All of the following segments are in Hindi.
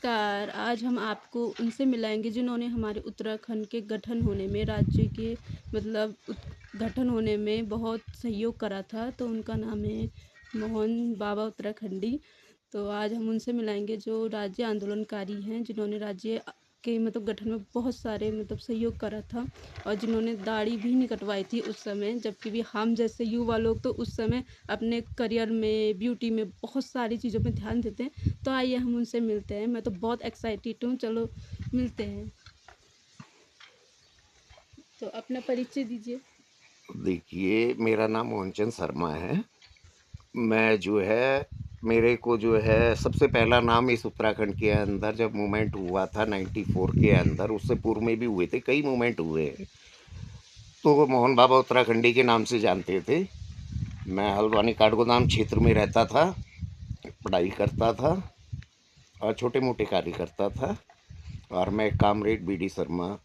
नमस्कार, आज हम आपको उनसे मिलाएँगे जिन्होंने हमारे उत्तराखंड के गठन होने में राज्य के मतलब गठन होने में बहुत सहयोग करा था। तो उनका नाम है मोहन बाबा उत्तराखंडी। तो आज हम उनसे मिलाएँगे जो राज्य आंदोलनकारी हैं, जिन्होंने राज्य के गठन में बहुत सारे सहयोग करा था और जिन्होंने दाढ़ी भी नहीं कटवाई थी उस समय। जबकि भी हम जैसे युवा लोग तो उस समय अपने करियर में, ब्यूटी में बहुत सारी चीज़ों में ध्यान देते हैं। तो आइए हम उनसे मिलते हैं। मैं तो बहुत एक्साइटेड हूँ, चलो मिलते हैं। तो अपना परिचय दीजिए। देखिए, मेरा नाम मोहनचंद शर्मा है। मैं जो है मेरे को जो है सबसे पहला नाम इस उत्तराखंड के अंदर जब मूवमेंट हुआ था 94 के अंदर, उससे पूर्व में भी हुए थे, कई मूवमेंट हुए हैं, तो वो मोहन बाबा उत्तराखंडी के नाम से जानते थे। मैं हल्द्वानी काठगोदाम क्षेत्र में रहता था, पढ़ाई करता था और छोटे-मोटे कार्य करता था। और मैं कामरेड बीडी शर्मा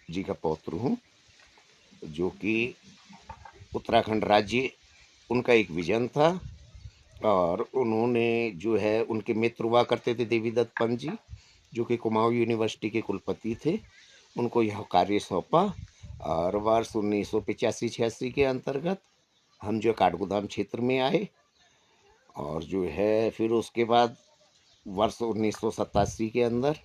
जी का पौत्र हूँ, जो कि उत्तराखंड राज्य उनका एक विज़न था। और उन्होंने जो है उनके मित्र हुआ करते थे देवीदत्त पंत जी, जो कि कुमाऊं यूनिवर्सिटी के कुलपति थे। उनको यह कार्य सौंपा और वर्ष 1985-86 के अंतर्गत हम जो काठगोदाम क्षेत्र में आए। और जो है फिर उसके बाद वर्ष 1987 के अंदर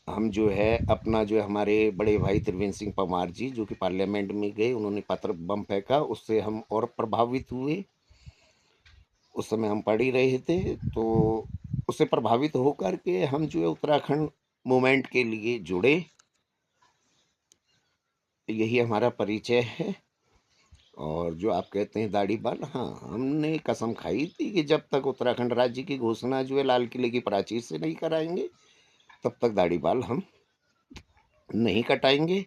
हम जो है अपना जो है हमारे बड़े भाई त्रिवेंद्र सिंह परमार जी, जो कि पार्लियामेंट में गए, उन्होंने पत्र बम फेंका, उससे हम और प्रभावित हुए। उस समय हम पढ़ ही रहे थे, तो उससे प्रभावित होकर के हम जो है उत्तराखंड मूवमेंट के लिए जुड़े। यही हमारा परिचय है। और जो आप कहते हैं दाढ़ी बाल, हाँ, हमने कसम खाई थी कि जब तक उत्तराखंड राज्य की घोषणा जो है लाल किले की प्राचीर से नहीं कराएंगे, तब तक दाढ़ी बाल हम नहीं कटाएंगे।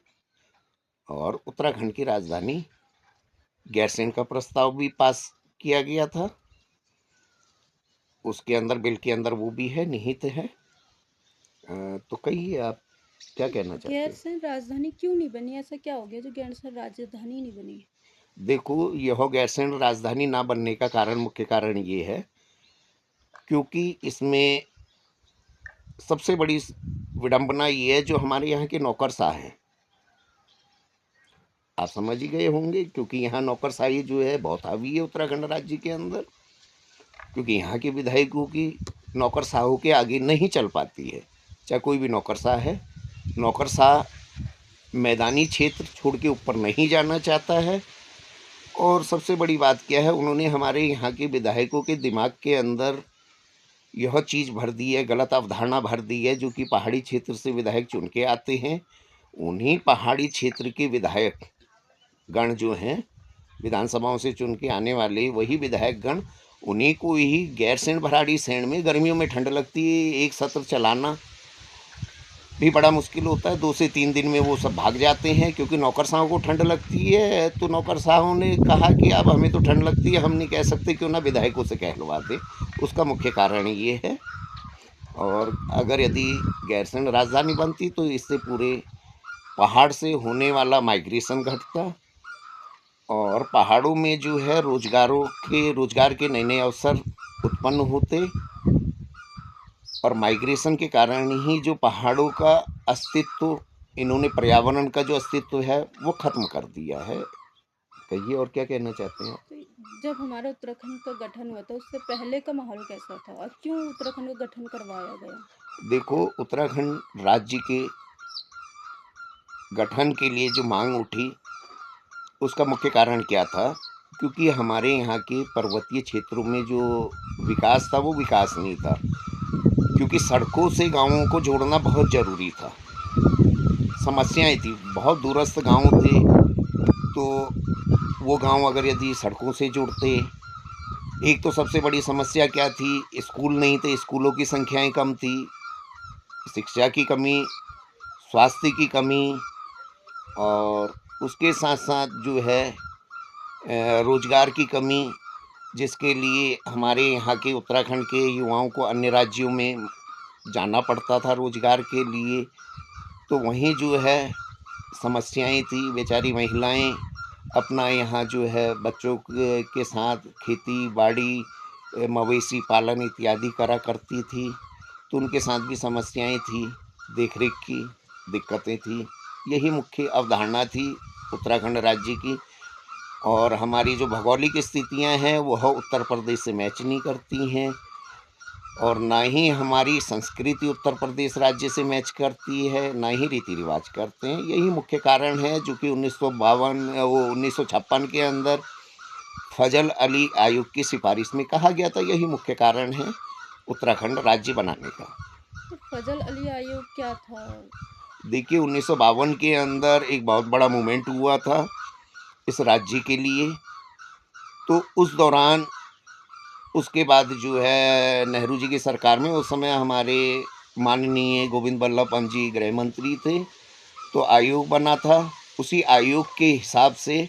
और उत्तराखंड की राजधानी गैरसैंण का प्रस्ताव भी पास किया गया था। उसके अंदर, बिल के अंदर वो भी है, निहित है। तो कहिए आप क्या कहना चाहते हैं? गैरसैंण राजधानी क्यों नहीं बनी? ऐसा क्या हो गया जो गैरसैंण राजधानी नहीं बनी? देखो, यह गैरसैंण राजधानी ना बनने का कारण, मुख्य कारण ये है क्योंकि इसमें सबसे बड़ी विडंबना ये है, जो हमारे यहाँ के नौकरशाह हैं, आप समझ ही गए होंगे, क्योंकि यहाँ नौकरशाही जो है बहुत हावी है उत्तराखंड राज्य के अंदर। क्योंकि यहाँ के विधायकों की नौकरशाहों के आगे नहीं चल पाती है, चाहे कोई भी नौकरशाह है। नौकरशाह मैदानी क्षेत्र छोड़ के ऊपर नहीं जाना चाहता है। और सबसे बड़ी बात क्या है, उन्होंने हमारे यहाँ के विधायकों के दिमाग के अंदर यह चीज़ भर दी है, गलत अवधारणा भर दी है, जो कि पहाड़ी क्षेत्र से विधायक चुन के आते हैं। उन्हीं पहाड़ी क्षेत्र के विधायक गण जो हैं, विधानसभाओं से चुन के आने वाले वही विधायक गण, उन्हीं को ही गैरसैंण भराड़ीसैंण में गर्मियों में ठंड लगती है, एक सत्र चलाना भी बड़ा मुश्किल होता है। 2 से 3 दिन में वो सब भाग जाते हैं, क्योंकि नौकरशाहों को ठंड लगती है। तो नौकरशाहों ने कहा कि अब हमें तो ठंड लगती है, हम नहीं कह सकते, क्यों ना विधायकों से कहलवा दें। उसका मुख्य कारण ये है। और अगर यदि गैरसैंण राजधानी बनती तो इससे पूरे पहाड़ से होने वाला माइग्रेशन घटता और पहाड़ों में जो है रोजगार के नए नए अवसर उत्पन्न होते। और माइग्रेशन के कारण ही जो पहाड़ों का अस्तित्व, इन्होंने पर्यावरण का जो अस्तित्व है वो खत्म कर दिया है। कहिए और क्या कहना चाहते हैं आप? तो जब हमारा उत्तराखंड का गठन हुआ था, उससे पहले का माहौल कैसा था और क्यों उत्तराखंड का गठन करवाया गया? देखो, उत्तराखंड राज्य के गठन के लिए जो मांग उठी, उसका मुख्य कारण क्या था? क्योंकि हमारे यहाँ के पर्वतीय क्षेत्रों में जो विकास था वो विकास नहीं था, क्योंकि सड़कों से गांवों को जोड़ना बहुत ज़रूरी था। समस्याएं थी, बहुत दूरस्थ गांव थे, तो वो गांव अगर यदि सड़कों से जुड़ते, एक तो सबसे बड़ी समस्या क्या थी, स्कूल नहीं थे, स्कूलों की संख्याएं कम थी, शिक्षा की कमी, स्वास्थ्य की कमी, और उसके साथ साथ जो है रोजगार की कमी, जिसके लिए हमारे यहाँ के उत्तराखंड के युवाओं को अन्य राज्यों में जाना पड़ता था रोजगार के लिए। तो वहीं जो है समस्याएं थी, बेचारी महिलाएं अपना यहाँ जो है बच्चों के साथ खेती बाड़ी मवेशी पालन इत्यादि करा करती थी, तो उनके साथ भी समस्याएं थी, देखरेख की दिक्कतें थी। यही मुख्य अवधारणा थी उत्तराखंड राज्य की। और हमारी जो भौगोलिक स्थितियां हैं वह उत्तर प्रदेश से मैच नहीं करती हैं, और ना ही हमारी संस्कृति उत्तर प्रदेश राज्य से मैच करती है, ना ही रीति रिवाज करते हैं। यही मुख्य कारण है जो कि 1956 के अंदर फजल अली आयोग की सिफारिश में कहा गया था। यही मुख्य कारण है उत्तराखंड राज्य बनाने का। तो फजल अली आयोग क्या था? देखिए, 1952 के अंदर एक बहुत बड़ा मूवमेंट हुआ था इस राज्य के लिए। तो उस दौरान उसके बाद जो है नेहरू जी की सरकार में उस समय हमारे माननीय गोविंद बल्लभ पंत जी गृह मंत्री थे, तो आयोग बना था। उसी आयोग के हिसाब से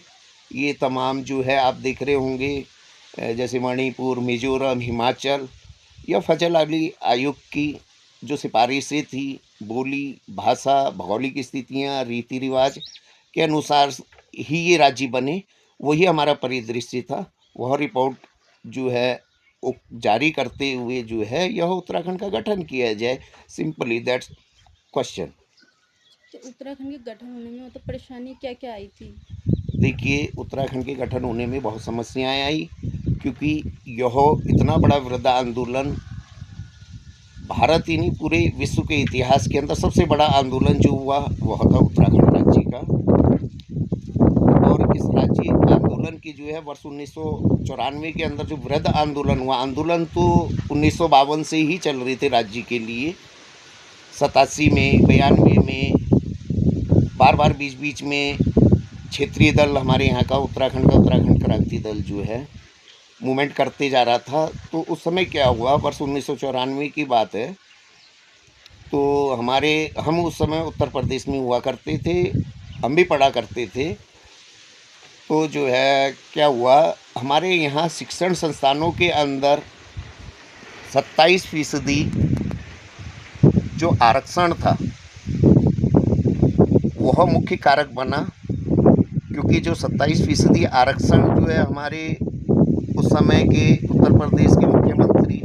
ये तमाम जो है आप देख रहे होंगे, जैसे मणिपुर, मिजोरम, हिमाचल, या फजल अली आयोग की जो सिफारिशें थी, बोली, भाषा, भौगोलिक स्थितियाँ, रीति रिवाज के अनुसार ही ये राज्य बने। वही हमारा परिदृश्य था। वह रिपोर्ट जो है वो जारी करते हुए जो है यह उत्तराखंड का गठन किया जाए। Simply that's question. तो उत्तराखंड के गठन होने में मतलब परेशानी क्या क्या आई थी? देखिए, उत्तराखंड के गठन होने में बहुत समस्याएं आई, क्योंकि यह इतना बड़ा वृद्ध आंदोलन भारत ही नहीं पूरे विश्व के इतिहास के अंदर सबसे बड़ा आंदोलन जो हुआ वह था उत्तराखंड राज्य का। और इस राज्य आंदोलन की जो है वर्ष 1994 के अंदर जो वृद्ध आंदोलन हुआ, आंदोलन तो 1952 से ही चल रहे थे राज्य के लिए। 87 में, 92 में, बार बार बीच बीच में क्षेत्रीय दल हमारे यहाँ का उत्तराखंड क्रांति दल जो है मूवमेंट करते जा रहा था। तो उस समय क्या हुआ, वर्ष 1994 की बात है। तो हम उस समय उत्तर प्रदेश में हुआ करते थे, हम भी पढ़ा करते थे। तो जो है क्या हुआ, हमारे यहाँ शिक्षण संस्थानों के अंदर 27% जो आरक्षण था वह मुख्य कारक बना, क्योंकि जो 27% आरक्षण जो है हमारे उस समय के उत्तर प्रदेश के मुख्यमंत्री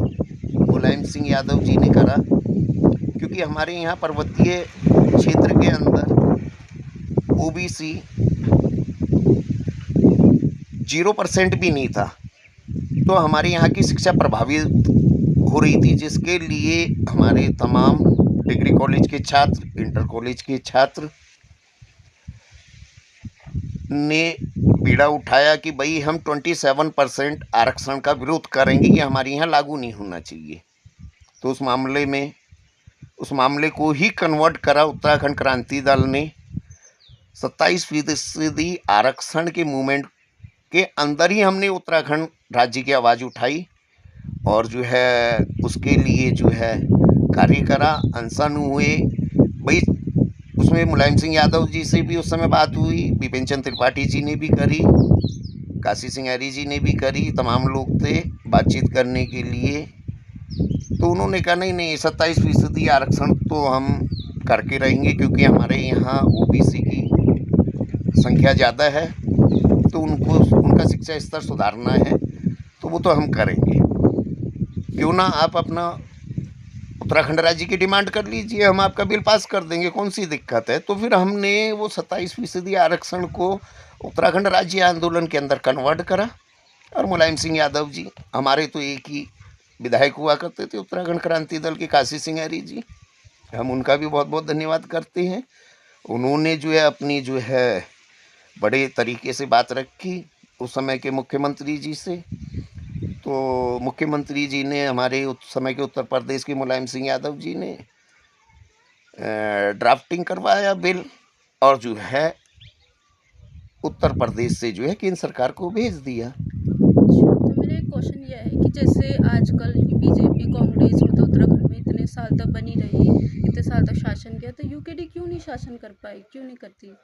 मुलायम सिंह यादव जी ने करा। क्योंकि हमारे यहाँ पर्वतीय क्षेत्र के अंदर ओबीसी 0% भी नहीं था, तो हमारे यहाँ की शिक्षा प्रभावित हो रही थी, जिसके लिए हमारे तमाम डिग्री कॉलेज के छात्र, इंटर कॉलेज के छात्र ने बीड़ा उठाया कि भाई हम 27% आरक्षण का विरोध करेंगे, ये हमारे यहाँ लागू नहीं होना चाहिए। तो उस मामले को ही कन्वर्ट करा उत्तराखंड क्रांति दल ने। 27% आरक्षण के मूवमेंट के अंदर ही हमने उत्तराखंड राज्य की आवाज़ उठाई, और जो है उसके लिए जो है कार्य करा, अनशन हुए। भाई उसमें मुलायम सिंह यादव जी से भी उस समय बात हुई, बिपिन चंद्र त्रिपाठी जी ने भी करी, काशी सिंगारी जी ने भी करी, तमाम लोग थे बातचीत करने के लिए। तो उन्होंने कहा नहीं, 27% आरक्षण तो हम करके रहेंगे, क्योंकि हमारे यहाँ ओबीसी की संख्या ज़्यादा है, तो उनका शिक्षा स्तर सुधारना है, तो वो तो हम करेंगे। क्यों ना आप अपना उत्तराखंड राज्य की डिमांड कर लीजिए, हम आपका बिल पास कर देंगे, कौन सी दिक्कत है। तो फिर हमने वो 27% आरक्षण को उत्तराखंड राज्य आंदोलन के अंदर कन्वर्ट करा। और मुलायम सिंह यादव जी हमारे तो एक ही विधायक हुआ करते थे उत्तराखंड क्रांति दल के, काशी सिंगारी जी, हम उनका भी बहुत बहुत धन्यवाद करते हैं। उन्होंने जो है अपनी जो है बड़े तरीके से बात रखी उस समय के मुख्यमंत्री जी से। तो मुख्यमंत्री जी ने, हमारे उस समय के उत्तर प्रदेश के मुलायम सिंह यादव जी ने ड्राफ्टिंग करवाया बिल, और जो है उत्तर प्रदेश से जो है केंद्र सरकार को भेज दिया। अच्छा, तो मेरा एक क्वेश्चन ये है कि जैसे आजकल बीजेपी कांग्रेस मतलब उत्तराखंड में इतने साल तक बनी रही, इतने साल तक शासन किया, तो यूकेडी क्यों नहीं शासन कर पाई, क्यों नहीं करती?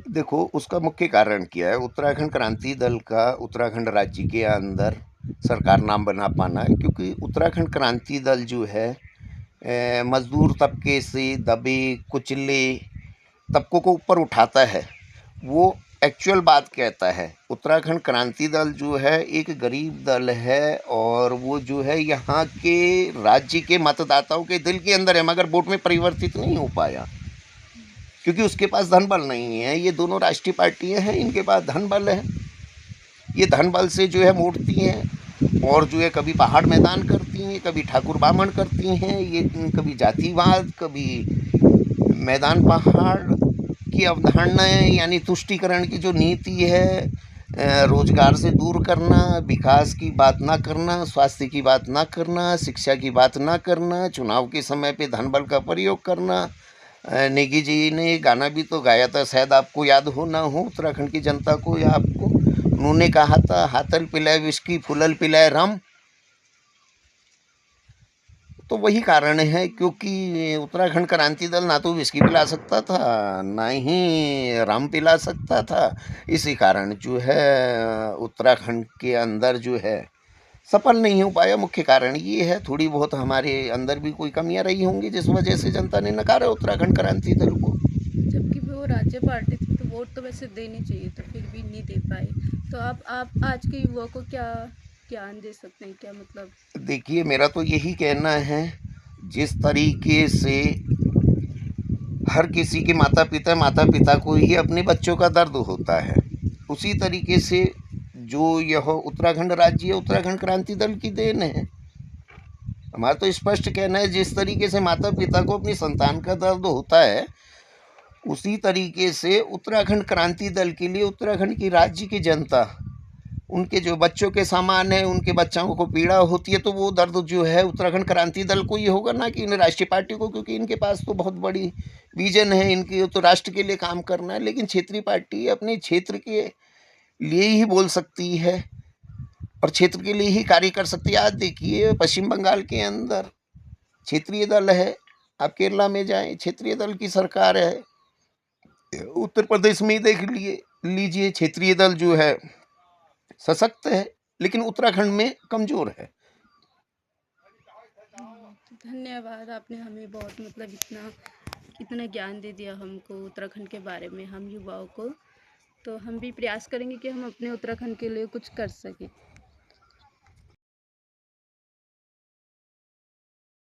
देखो, उसका मुख्य कारण क्या है, उत्तराखंड क्रांति दल का उत्तराखंड राज्य के अंदर सरकार नाम बना पाना है। क्योंकि उत्तराखंड क्रांति दल जो है मजदूर तबके से दबे कुचले तबकों को ऊपर उठाता है। वो एक्चुअल बात कहता है। उत्तराखंड क्रांति दल जो है एक गरीब दल है और वो जो है यहाँ के राज्य के मतदाताओं के दिल के अंदर है, मगर वोट में परिवर्तित नहीं हो पाया क्योंकि उसके पास धन बल नहीं है। ये दोनों राष्ट्रीय पार्टियां हैं, इनके पास धन बल है। ये धन बल से जो है मोड़ती हैं और जो है कभी पहाड़ मैदान करती हैं, कभी ठाकुर बामण करती हैं, ये कभी जातिवाद, कभी मैदान पहाड़ की अवधारणाएं, यानी तुष्टीकरण की जो नीति है, रोजगार से दूर करना, विकास की बात ना करना, स्वास्थ्य की बात ना करना, शिक्षा की बात ना करना, चुनाव के समय पे धन बल का प्रयोग करना। नेगी जी ने गाना भी तो गाया था, शायद आपको याद हो ना हो, उत्तराखंड की जनता को या आपको। उन्होंने कहा था, हाथल पिलाए विस्की फुलल पिलाए रम। तो वही कारण है, क्योंकि उत्तराखंड क्रांति दल ना तो विस्की पिला सकता था, ना ही रम पिला सकता था। इसी कारण जो है उत्तराखंड के अंदर जो है सफल नहीं हो पाया। मुख्य कारण ये है, थोड़ी बहुत हमारे अंदर भी कोई कमियां रही होंगी जिस वजह से जनता ने नकारा उत्तराखंड क्रांति दल को। जबकि वो राज्य पार्टी थी तो वोट तो वैसे देनी चाहिए, तो फिर भी नहीं दे पाए। तो आप आज के युवा को क्या ज्ञान दे सकते हैं, क्या मतलब? देखिए, मेरा तो यही कहना है, जिस तरीके से हर किसी के माता पिता को ही अपने बच्चों का दर्द होता है, उसी तरीके से जो यह उत्तराखंड राज्य है, उत्तराखंड क्रांति दल की देन है। हमारा तो स्पष्ट कहना है, जिस तरीके से माता पिता को अपनी संतान का दर्द होता है, उसी तरीके से उत्तराखंड क्रांति दल के लिए उत्तराखंड की राज्य की जनता, उनके जो बच्चों के समान है, उनके बच्चों को पीड़ा होती है, तो वो दर्द जो है उत्तराखंड क्रांति दल को ही होगा, ना कि इन राष्ट्रीय पार्टी को, क्योंकि इनके पास तो बहुत बड़ी विजन है, इनकी तो राष्ट्र के लिए काम करना है। लेकिन क्षेत्रीय पार्टी अपने क्षेत्र के लिए ही बोल सकती है और क्षेत्र के लिए ही कार्य कर सकती है। आज देखिए, पश्चिम बंगाल के अंदर क्षेत्रीय दल है, आप केरला में जाएं, क्षेत्रीय दल की सरकार है। उत्तर प्रदेश में ही देख लीजिए, क्षेत्रीय दल जो है सशक्त है, लेकिन उत्तराखंड में कमजोर है। तो धन्यवाद, आपने हमें बहुत मतलब इतना इतना ज्ञान दे दिया हमको उत्तराखंड के बारे में, हम युवाओं को। तो हम भी प्रयास करेंगे कि हम अपने उत्तराखंड के लिए कुछ कर सकें।